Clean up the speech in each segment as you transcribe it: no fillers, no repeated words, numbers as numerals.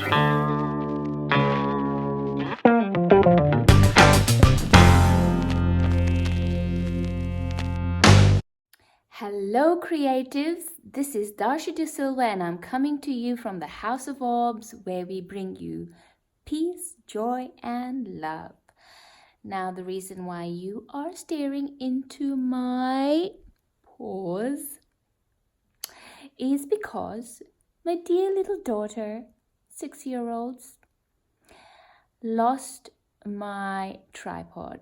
Hello creatives, this is Dharshi de Silva and I'm coming to you from the House of Orbs where we bring you peace, joy and love. Now the reason why you are staring into my paws is because my dear little daughter, 6-year-old, lost my tripod.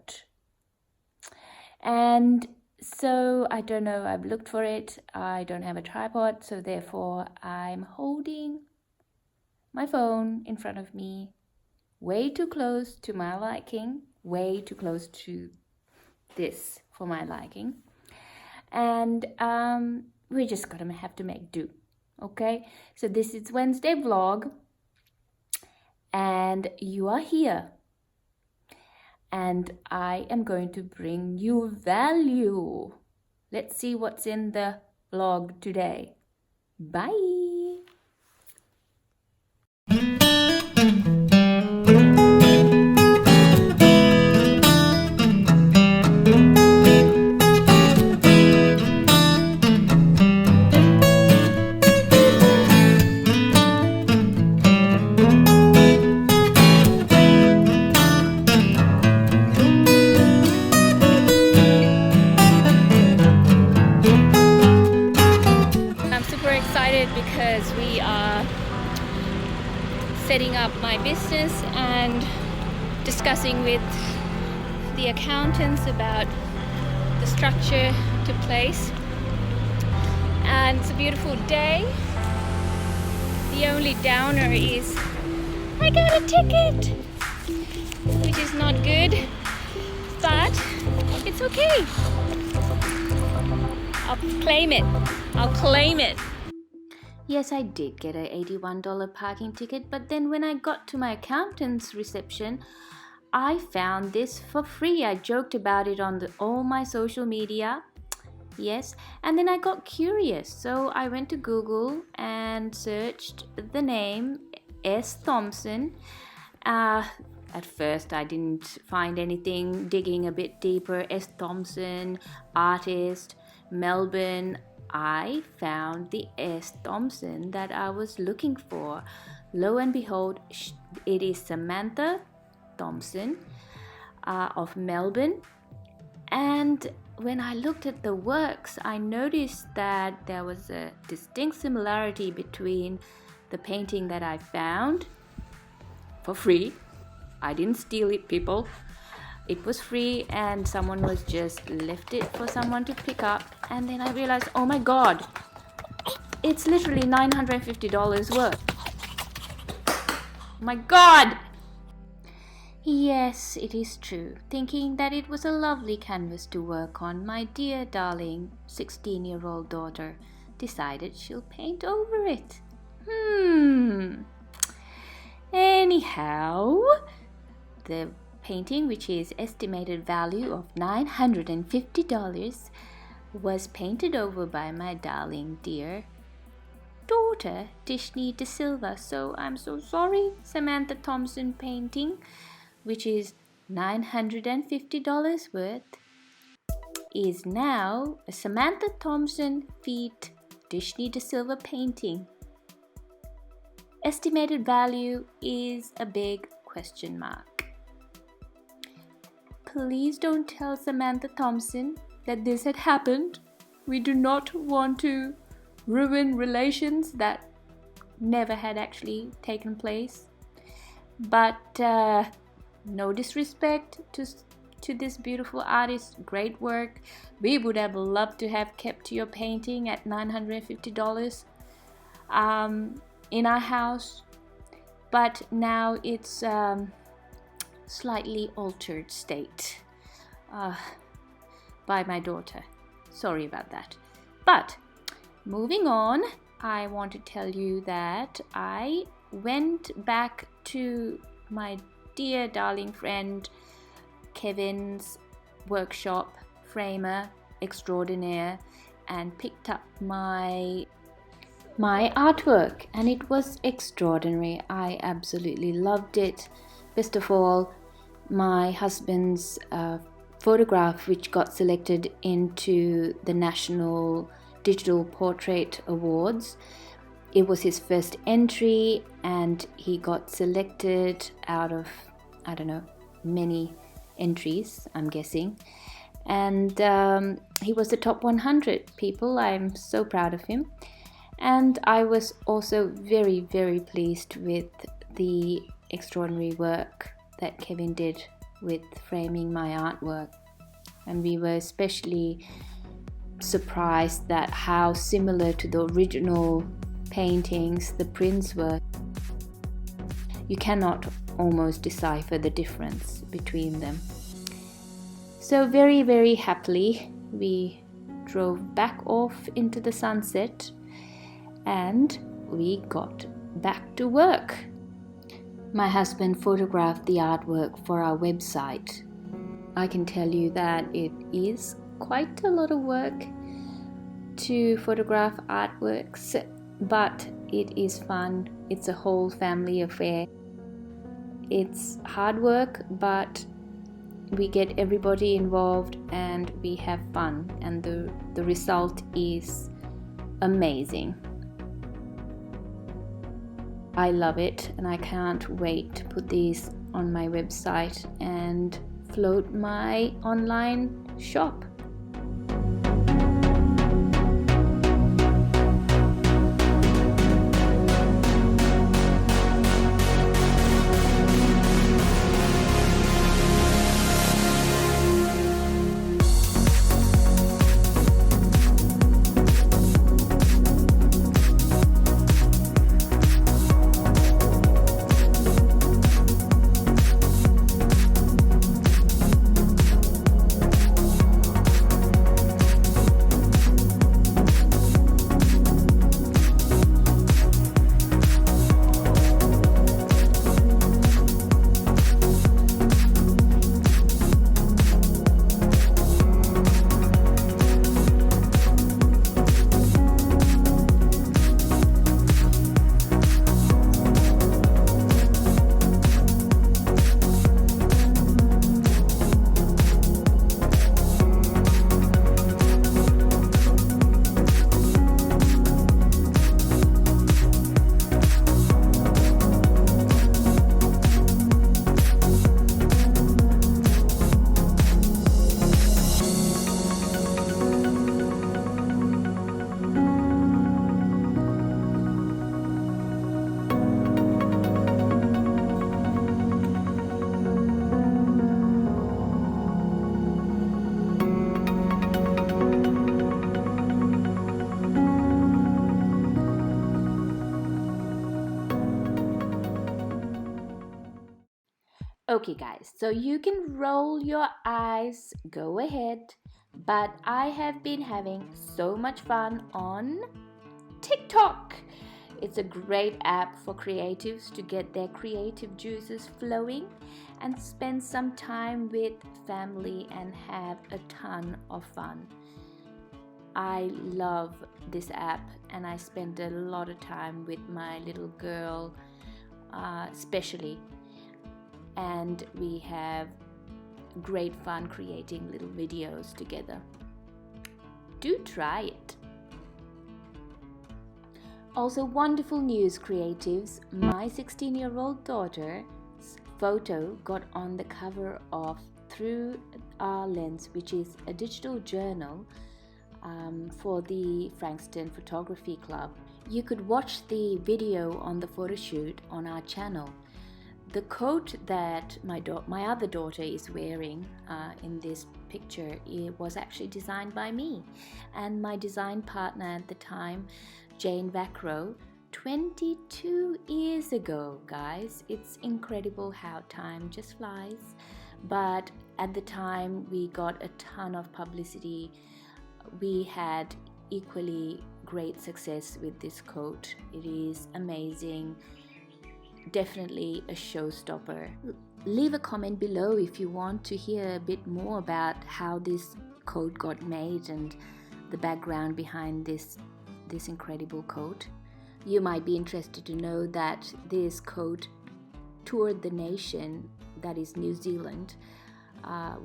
And so I don't know, I've looked for it, I don't have a tripod, so therefore I'm holding my phone in front of me, way too close to my liking, way too close to this for my liking. And we're just gonna have to make do, okay? So this is Wednesday vlog, and you are here. And I am going to bring you value. Let's see what's in the vlog today. Bye. Because we are setting up my business and discussing with the accountants about the structure to place, and it's a beautiful day. The only downer is I got a ticket, which is not good, but it's okay. I'll claim it. Yes, I did get an $81 parking ticket, but then when I got to my accountant's reception, I found this for free. I joked about it on all my social media. Yes, and then I got curious, so I went to Google and searched the name S. Thompson. At first I didn't find anything. Digging a bit deeper, S. Thompson, artist, Melbourne, I found the S. Thompson that I was looking for. Lo and behold, it is Samantha Thompson of Melbourne. And when I looked at the works, I noticed that there was a distinct similarity between the painting that I found for free. I didn't steal it, people. It was free and someone was just left it for someone to pick up, and then I realized, oh my god, it's literally $950 worth. My god! Yes, it is true. Thinking that it was a lovely canvas to work on, my dear darling 16-year-old daughter decided she'll paint over it. Anyhow, the painting, which is estimated value of $950, was painted over by my darling dear daughter Dharshi de Silva. So I'm so sorry, Samantha Thompson painting, which is $950 worth, is now a Samantha Thompson feet Dharshi de Silva painting. Estimated value is a big question mark. Please don't tell Samantha Thompson that this had happened. We do not want to ruin relations that never had actually taken place. But no disrespect to this beautiful artist, great work. We would have loved to have kept your painting at $950 in our house, but now it's slightly altered state by my daughter. Sorry about that. But moving on, I want to tell you that I went back to my dear darling friend Kevin's workshop, framer extraordinaire, and picked up my my artwork, and it was extraordinary. I absolutely loved it. Best of all, my husband's photograph, which got selected into the National Digital Portrait Awards. It was his first entry, and he got selected out of, I don't know, many entries, I'm guessing. And he was the top 100 people. I'm so proud of him. And I was also very, very pleased with the extraordinary work that Kevin did with framing my artwork. And we were especially surprised at how similar to the original paintings the prints were. You cannot almost decipher the difference between them. So very, very happily we drove back off into the sunset, and we got back to work. My husband photographed the artwork for our website. I can tell you that it is quite a lot of work to photograph artworks, but it is fun. It's a whole family affair. It's hard work, but we get everybody involved and we have fun, and the result is amazing. I love it, and I can't wait to put these on my website and float my online shop. Okay guys, so you can roll your eyes, go ahead, but I have been having so much fun on TikTok. It's a great app for creatives to get their creative juices flowing and spend some time with family and have a ton of fun. I love this app, and I spend a lot of time with my little girl, especially. And we have great fun creating little videos together. Do try it. Also, wonderful news, creatives. My 16-year-old daughter's photo got on the cover of Through Our Lens, which is a digital journal for the Frankston Photography Club. You could watch the video on the photo shoot on our channel. The coat that my other daughter is wearing in this picture, it was actually designed by me and my design partner at the time, Jane Vacro, 22 years ago, guys. It's incredible how time just flies. But at the time, we got a ton of publicity. We had equally great success with this coat. It is amazing. Definitely a showstopper. Leave a comment below if you want to hear a bit more about how this coat got made and the background behind this incredible coat. You might be interested to know that this coat toured the nation, that is New Zealand,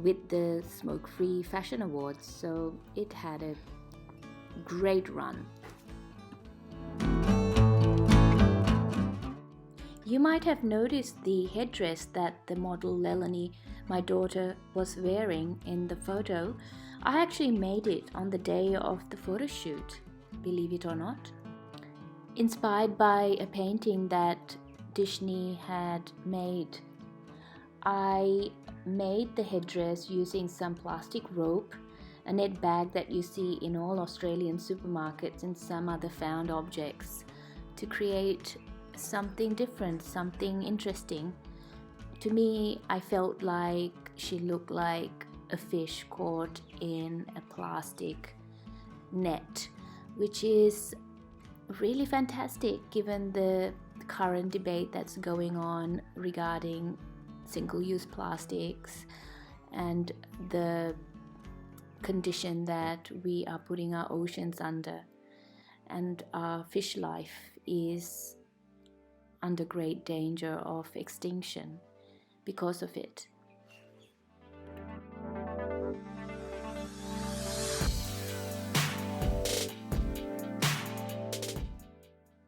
with the Smoke-Free Fashion Awards, so it had a great run. You might have noticed the headdress that the model Lelani, my daughter, was wearing in the photo. I actually made it on the day of the photo shoot, believe it or not. Inspired by a painting that Disney had made, I made the headdress using some plastic rope, a net bag that you see in all Australian supermarkets, and some other found objects to create something different, something interesting. To me, I felt like she looked like a fish caught in a plastic net, which is really fantastic given the current debate that's going on regarding single-use plastics and the condition that we are putting our oceans under, and our fish life is under great danger of extinction because of it.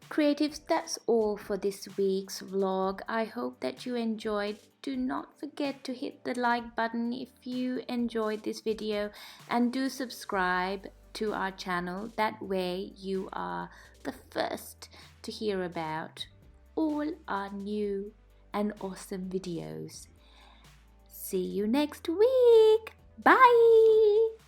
Creatives, that's all for this week's vlog. I hope that you enjoyed. Do not forget to hit the like button if you enjoyed this video, and do subscribe to our channel. That way you are the first to hear about all our new and awesome videos. See you next week. Bye!